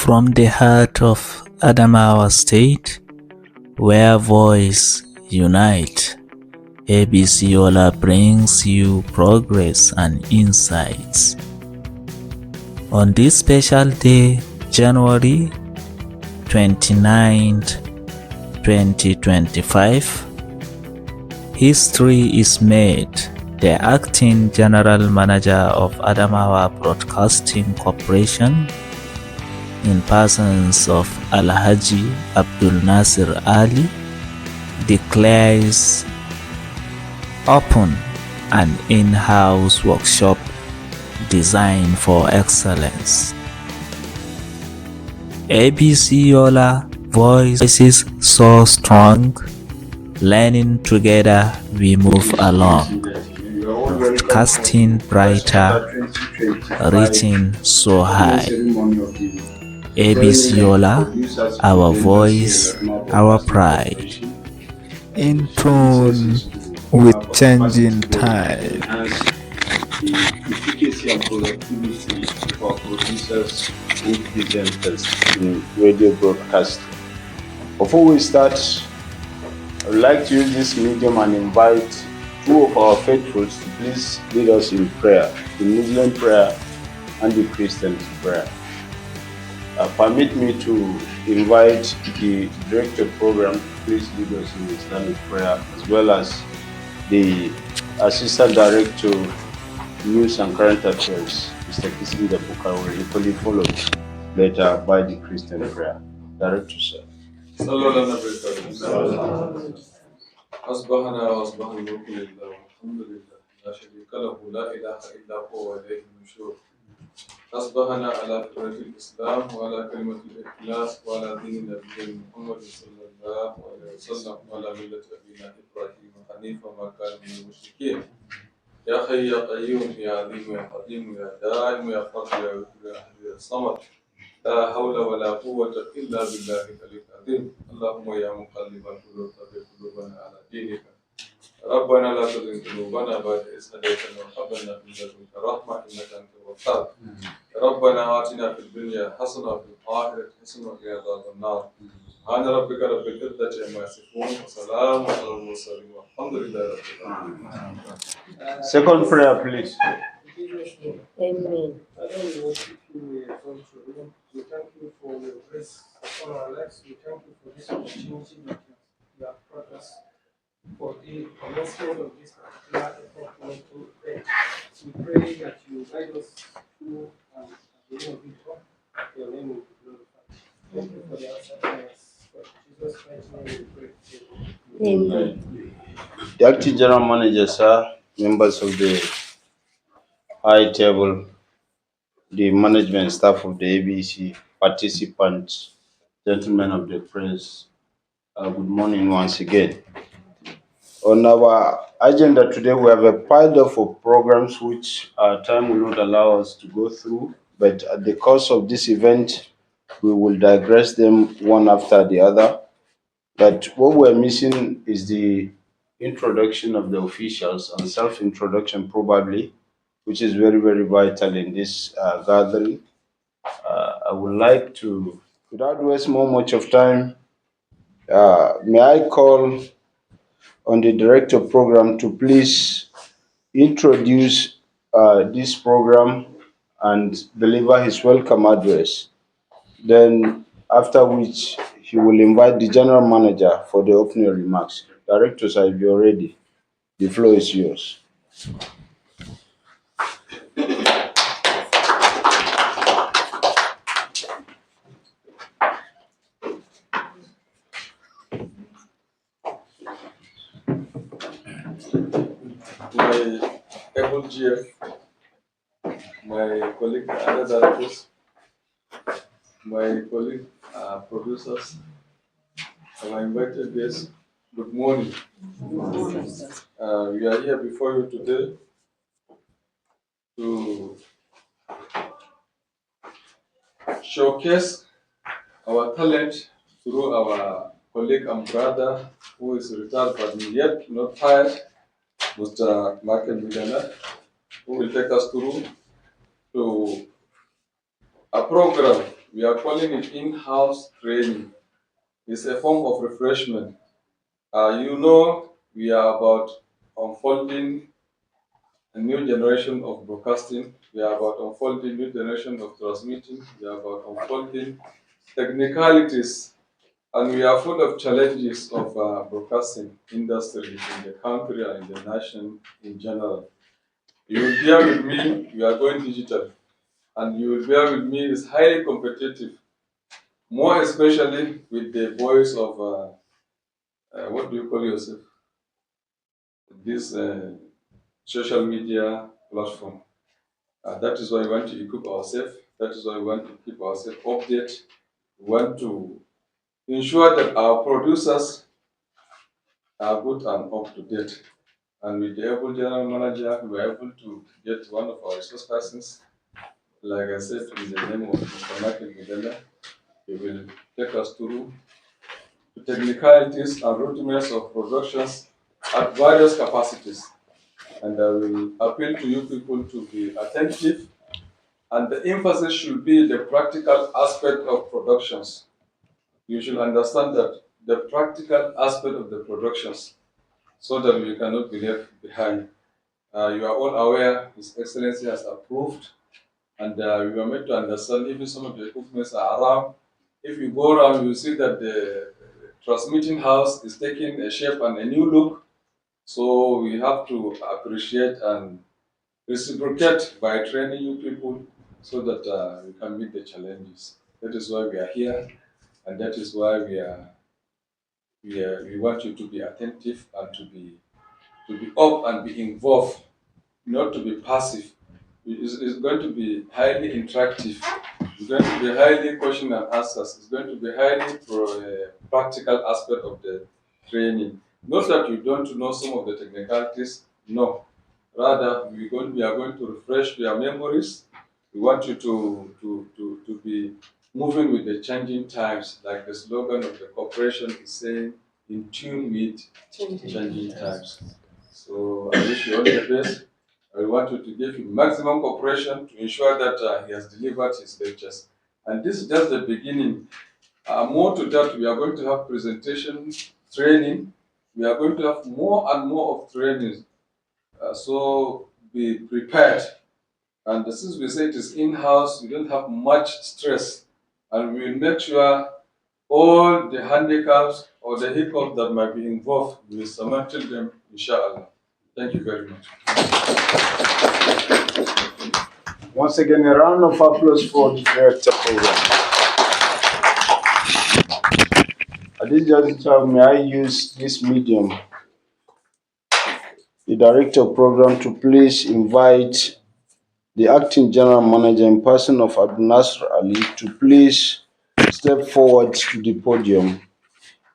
From the heart of Adamawa State, where voice unite, ABC Yola brings you progress and insights. On this special day, January 29th, 2025, history is made. The acting general manager of Adamawa Broadcasting Corporation, in persons of Alhaji Abdulnasir Ali, declares open an in-house workshop designed for excellence. ABC Yola voices so strong, learning together we move along, casting brighter, reaching so high. ABC Yola, our voice, our pride. In tune with changing tide. The efficacy and productivity of our producers who presenters in radio broadcast. Before we start, I would like to use this medium and invite two of our faithfuls to please lead us in prayer, the Muslim prayer and the Christian prayer. Permit me to invite the director of program to please lead us in Islamic prayer, as well as the assistant director News and Current Affairs, Mr. Kisinda Bukar, will equally followed later by the Christian prayer. Director, sir. أصبحنا وأصبح الملك لله والحمد لله لا شريك له لا إله إلا هو وإليه النشور. أصبحنا على فطرة الإسلام وعلى كلمة الإخلاص وعلى دين نبينا محمد صلى الله عليه وسلم وعلى ملة أبينا إبراهيم حنيفا ما كان من المشركين. يا حي يا قيوم يا عظيم يا قديم يا دائم يا فرد يا وتر يا أحد يا صمد، لا حول ولا قوة إلا بالله العلي العظيم. اللهم يا مقلب القلوب ثبت قلوبنا على دينك. ربنا لا تزغ قلوبنا بعد إذ هديتنا وهب لنا من لدنك رحمة إنك أنت الوهاب. ربنا آتنا في الدنيا حسنة وفي الآخرة حسنة وقنا عذاب النار. سبحان ربك رب العزة عما يصفون وسلام على المرسلين والحمد لله رب العالمين. Second prayer, please. Amen. Father, we worship you, we exalt you. We thank you for your grace upon our lives. We thank you for this opportunity that you have brought us for the commencement of this particular effort to pray. We pray that you guide us through and at the end of it all, your name will be glorified. Thank you for the answer prayers. For Jesus Christ's name we pray. Amen. The acting general manager, sir, members of the high table, the management staff of the ABC, participants, gentlemen of the press, good morning once again. On our agenda today, we have a pile of programs which time will not allow us to go through, but at the course of this event, we will digress them one after the other. But what we're missing is the introduction of the officials and self-introduction probably, which is very, very vital in this gathering. I would like to, without waste more much of time, may I call on the director of program to please introduce this program and deliver his welcome address. Then after which he will invite the general manager for the opening remarks. Directors, if you're ready, the floor is yours. My able GF, my colleague other directors, my colleague producers, and my invited guests, good morning. We are here before you today to showcase our talent through our colleague and brother who is retired but yet not tired, Mr. Michael Midana, who will take us through to a program We are calling it in-house training. It's a form of refreshment. We are about unfolding a new generation of broadcasting. We are about unfolding new generation of transmitting. We are about unfolding technicalities, and we are full of challenges of broadcasting industry in the country and in the nation in general. You will bear with me. We are going digital, and you will bear with me. It's highly competitive, more especially with the voice of what do you call yourself? This social media platform. That is why we want to equip ourselves. That is why we want to keep ourselves updated. We want to ensure that our producers are good and up to date. And with the able general manager, we were able to get one of our resource persons, like I said, in the name of Mr. Michael Midela. He will take us through the technicalities and rudiments of productions at various capacities. And I will appeal to you people to be attentive, and the emphasis should be the practical aspect of productions. You should understand that the practical aspect of the productions, so that we cannot be left behind. You are all aware His Excellency has approved, and we are made to understand even some of the equipments are around. If you go around, you see that the transmitting house is taking a shape and a new look. So we have to appreciate and reciprocate by training you people so that we can meet the challenges. That is why we are here, and that is why we want you to be attentive and to be up and be involved, not to be passive. It's going to be highly interactive. It's going to be highly question and answers. It's going to be highly practical aspect of the training. Not that you don't know some of the technicalities. No, rather we are going to refresh your memories. We want you to be moving with the changing times, like the slogan of the corporation is saying, in tune with changing times. So I wish you all the best. I want you to give him maximum cooperation to ensure that he has delivered his lectures. And this is just the beginning. More to that, we are going to have presentation training. We are going to have more and more of trainings. So be prepared. And since we say it is in-house, we don't have much stress. And we will make sure all the handicaps or the hiccups that might be involved, we will surmount them, inshallah. Thank you very much. Once again, a round of applause for the director program. At this juncture, may I use this medium, the director program, to please invite the acting general manager in person of Abdulnasir Ali to please step forward to the podium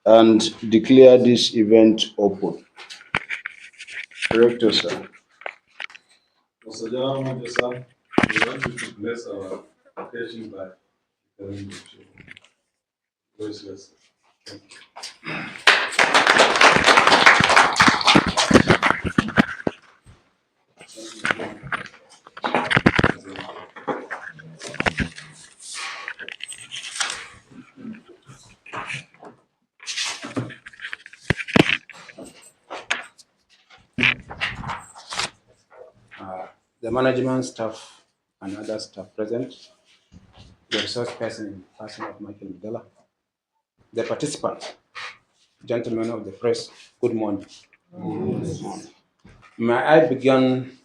and declare this event open. Director, sir. Mr. General Manager, sir, we want you to bless our occasion by telling the truth. Gracious. Thank you. The management staff and other staff present, the resource person in person of Michael Midela, the participants, gentlemen of the press, good morning. May I begin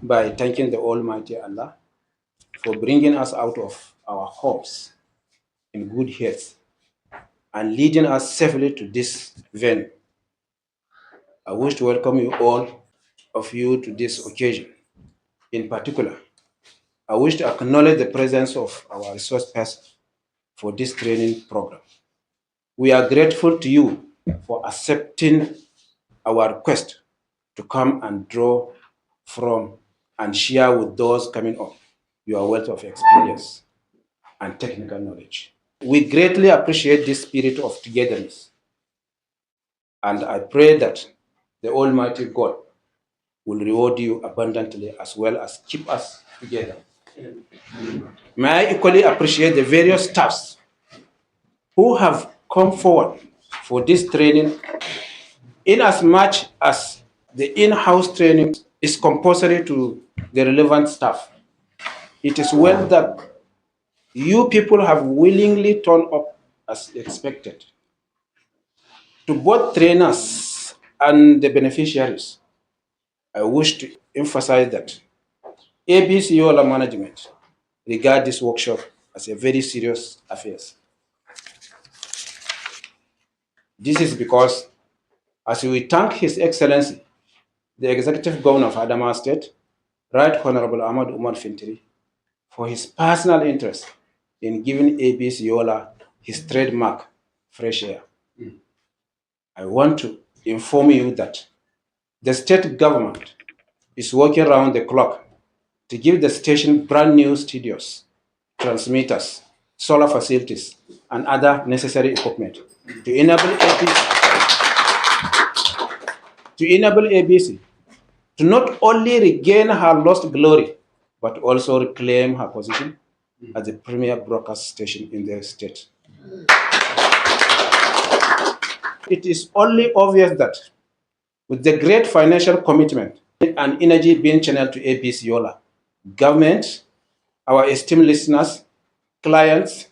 by thanking the Almighty Allah for bringing us out of our homes in good health and leading us safely to this venue. I wish to welcome you all of you to this occasion. In particular, I wish to acknowledge the presence of our resource person for this training program. We are grateful to you for accepting our request to come and draw from and share with those coming up your wealth of experience and technical knowledge. We greatly appreciate this spirit of togetherness, and I pray that the Almighty God will reward you abundantly as well as keep us together May I equally appreciate the various staffs who have come forward for this training, in as much as the in-house training is compulsory to the relevant staff. It is well that you people have willingly turned up as expected. To both trainers and the beneficiaries, I wish to emphasize that ABC Yola management regard this workshop as a very serious affair. This is because, as we thank His Excellency, the Executive Governor of Adamawa State, Right Honorable Ahmad Umar Fintiri, for his personal interest in giving ABC Yola his trademark, fresh air. I want to inform you that the state government is working around the clock to give the station brand new studios, transmitters, solar facilities, and other necessary equipment to enable ABC to not only regain her lost glory, but also reclaim her position as the premier broadcast station in the state. It is only obvious that with the great financial commitment and energy being channeled to ABC Yola, government, our esteemed listeners, clients,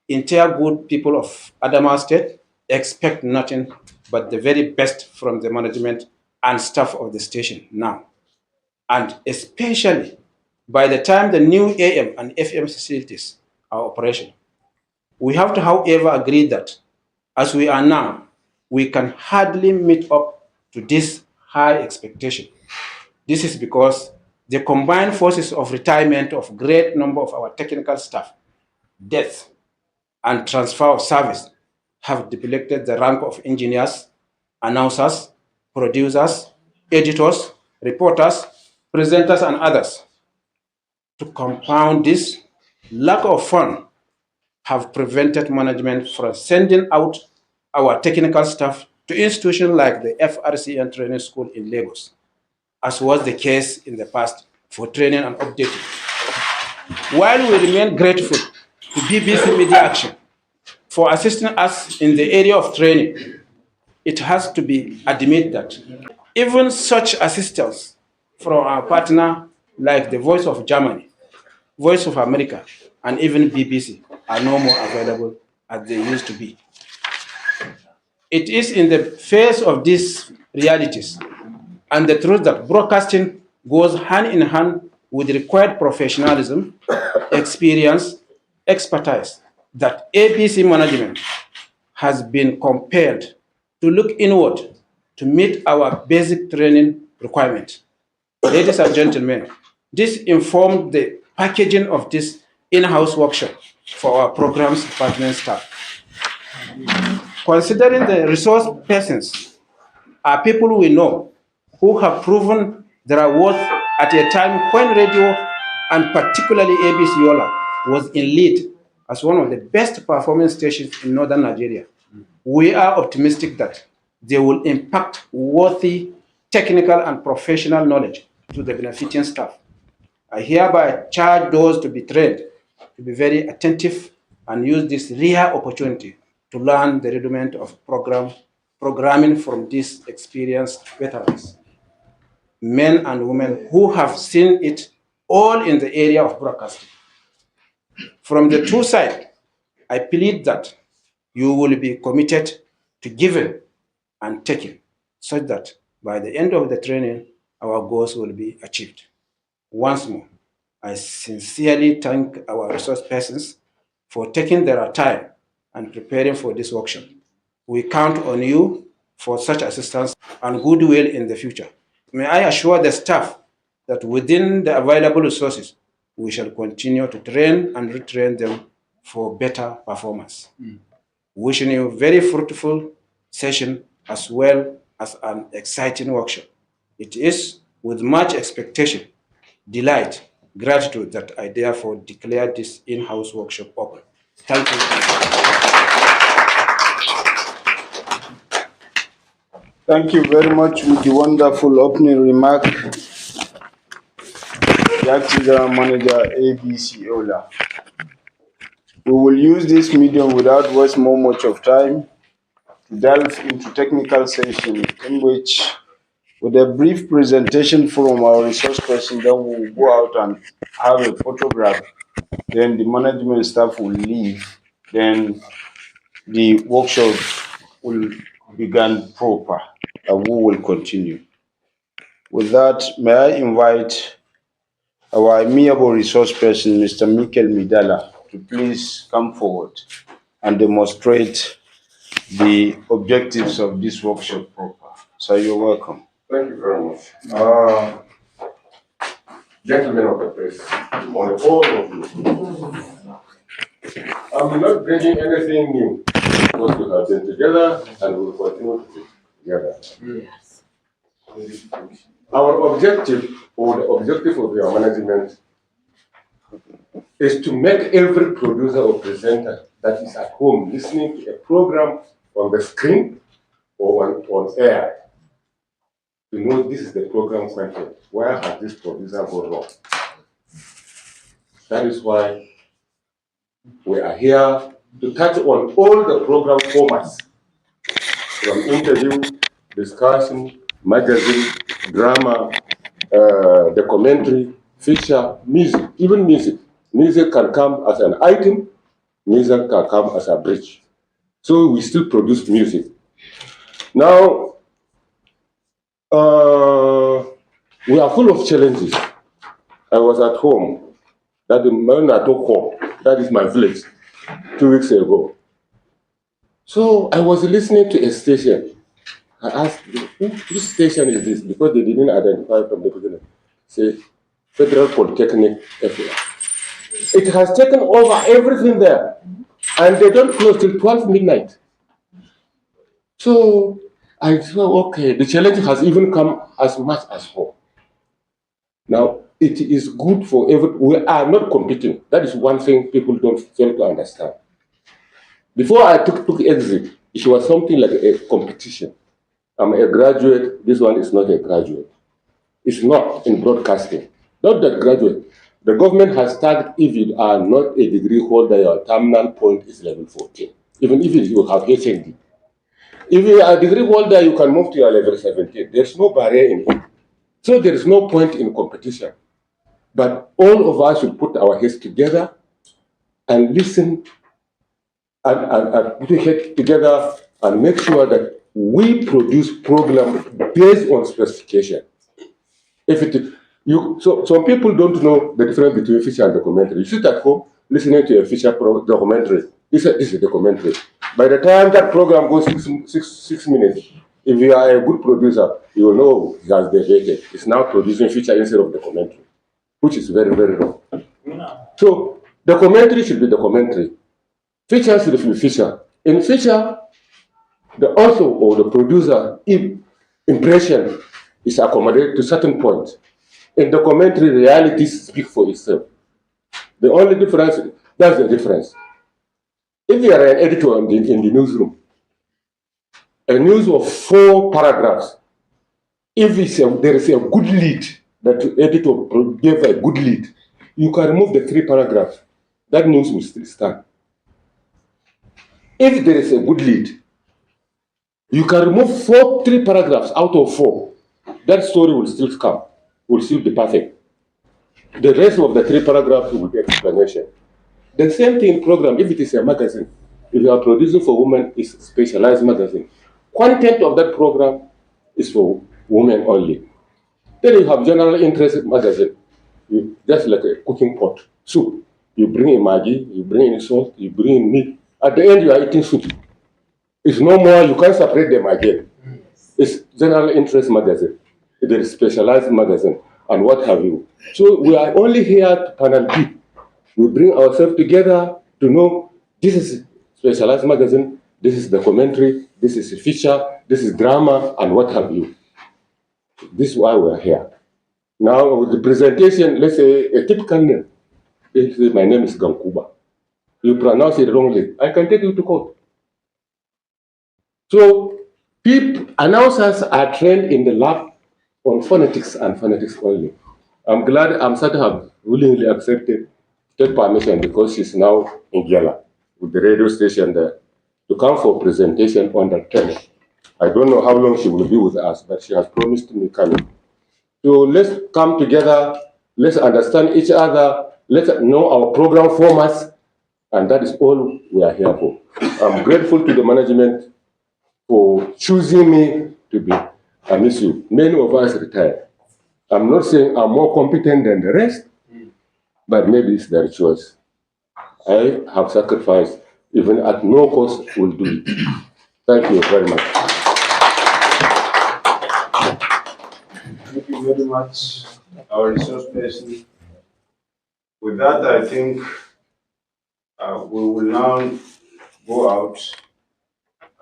entire good people of Adamawa State expect nothing but the very best from the management and staff of the station now. And especially by the time the new AM and FM facilities are operational. We have to, however, agree that as we are now, we can hardly meet up to this high expectation. This is because the combined forces of retirement of great number of our technical staff, death, and transfer of service have depleted the rank of engineers, announcers, producers, editors, reporters, presenters, and others. To compound this, lack of fund have prevented management from sending out our technical staff to institutions like the FRCN Training School in Lagos, as was the case in the past, for training and updating. While we remain grateful to BBC Media Action for assisting us in the area of training, it has to be admitted that even such assistance from our partner like the Voice of Germany, Voice of America, and even BBC are no more available as they used to be. It is in the face of these realities and the truth that broadcasting goes hand in hand with required professionalism, experience, expertise, that ABC management has been compelled to look inward to meet our basic training requirement. Ladies and gentlemen, this informed the packaging of this in-house workshop for our programs department staff. Considering the resource persons are people we know who have proven their worth at a time when radio, and particularly ABC Yola, was in lead as one of the best performing stations in northern Nigeria, we are optimistic that they will impact worthy technical and professional knowledge to the benefiting staff. I hereby charge those to be trained to be very attentive and use this rare opportunity to learn the rudiment of programming from these experienced veterans, men and women who have seen it all in the area of broadcasting. From the two sides, I plead that you will be committed to giving and taking, such that by the end of the training, our goals will be achieved. Once more, I sincerely thank our resource persons for taking their time and preparing for this workshop. We count on you for such assistance and goodwill in the future. May I assure the staff that within the available resources, we shall continue to train and retrain them for better performance. Wishing you a very fruitful session as well as an exciting workshop. It is with much expectation, delight, gratitude that I therefore declare this in-house workshop open. Thank you. Thank you very much with the wonderful opening remark. The Acting General Manager, ABC Yola. We will use this medium without wasting more much of time to delve into technical session in which, with a brief presentation from our resource person, then we will go out and have a photograph. Then the management staff will leave. Then the workshop will begin proper and we will continue. With that, may I invite our amiable resource person, Mr. Mikel Midala, to please come forward and demonstrate the objectives of this workshop proper. So you're welcome. Thank you very much. Gentlemen of the press, good morning, all of you. I'm not bringing anything new because we have been together and we will continue to be together. Yes. Our objective, or the objective of your management, is to make every producer or presenter that is at home listening to a program on the screen or on air to know this is the program content. Where has this producer gone wrong? That is why we are here to touch on all the program formats, from interview, discussion, magazine, drama, documentary, feature, music, even music. Music can come as an item, music can come as a bridge. So we still produce music. Now, we are full of challenges. I was at home, that is my village, 2 weeks ago. So I was listening to a station. I asked, which station is this? Because they didn't identify from the beginning. Say, Federal Polytechnic FM. It has taken over everything there. And they don't close till 12 midnight. So I said, okay, the challenge has even come as much as 4. Now, it is good for we are not competing. That is one thing people don't fail to understand. Before I took exit, it was something like a competition. I'm a graduate, this one is not a graduate. It's not in broadcasting. Not that graduate. The government has tagged if you are not a degree holder, your terminal point is level 14. Even if you have HND. If you are a degree holder, you can move to your level 17. There's no barrier in it. So there is no point in competition. But all of us should put our heads together and listen and put our heads together and make sure that we produce programs based on specification. So some people don't know the difference between feature and documentary. You sit at home listening to a feature documentary. This is a documentary. By the time that program goes 6 minutes, if you are a good producer, you will know he has deviated. It's now producing feature instead of documentary, which is very, very wrong. So documentary should be documentary. Feature should be feature. In feature, the author or the producer impression is accommodated to certain points. In documentary, realities speak for itself. The only difference, that's the difference. If you are an editor in the newsroom, a news of 4 paragraphs, if there is a good lead, that the editor gave a good lead, you can remove the 3 paragraphs. That news will still stand. If there is a good lead, you can remove 3 paragraphs out of 4. That story will still come, will still be perfect. The rest of the 3 paragraphs will be explanation. The same thing in program, if it is a magazine, if you are producing for women, it's a specialized magazine. Content of that program is for women only. Then you have general interest magazine, just like a cooking pot, soup. You bring in Maggi, you bring in salt, you bring in meat. At the end, you are eating soup. It's no more, you can't separate them again. It's general interest magazine. It is specialized magazine, and what have you. So we are only here to panel deep. We bring ourselves together to know this is specialized magazine, this is documentary, this is a feature, this is drama, and what have you. This is why we're here. Now, with the presentation, let's say a typical name. Let's say my name is Gankuba. You pronounce it wrongly, I can take you to court. So, announcers are trained in the lab on phonetics and phonetics only. I'm glad Amsat have willingly accepted take permission because she's now in Yola with the radio station there to come for presentation on the 10th. I don't know how long she will be with us, but she has promised me coming. So let's come together, let's understand each other, let's know our program formats, and that is all we are here for. I'm grateful to the management for choosing me to be a issue. Many of us retired. I'm not saying I'm more competent than the rest, but maybe it's their choice. I have sacrificed, even at no cost, will do it. Thank you very much. Thank you very much, our resource person. With that, I think we will now go out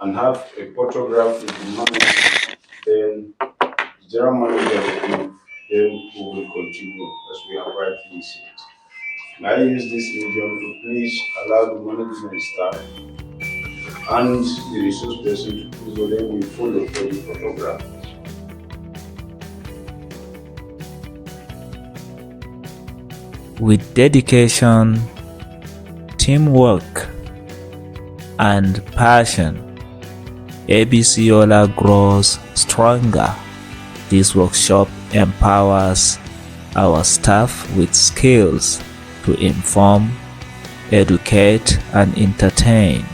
and have a photograph with the manager, then the general manager will leave, then we will continue as we have rightly said. May I use this medium to please allow the management staff and the resource person to please let me follow for the photograph. With dedication, teamwork, and passion, ABC Yola grows stronger. This workshop empowers our staff with skills to inform, educate, and entertain.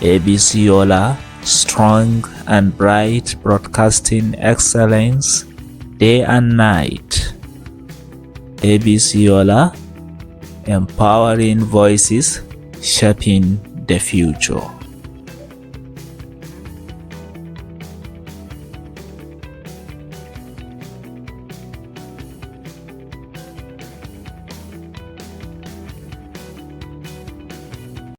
ABC Yola, strong and bright broadcasting excellence day and night. ABC Yola, empowering voices, shaping the future.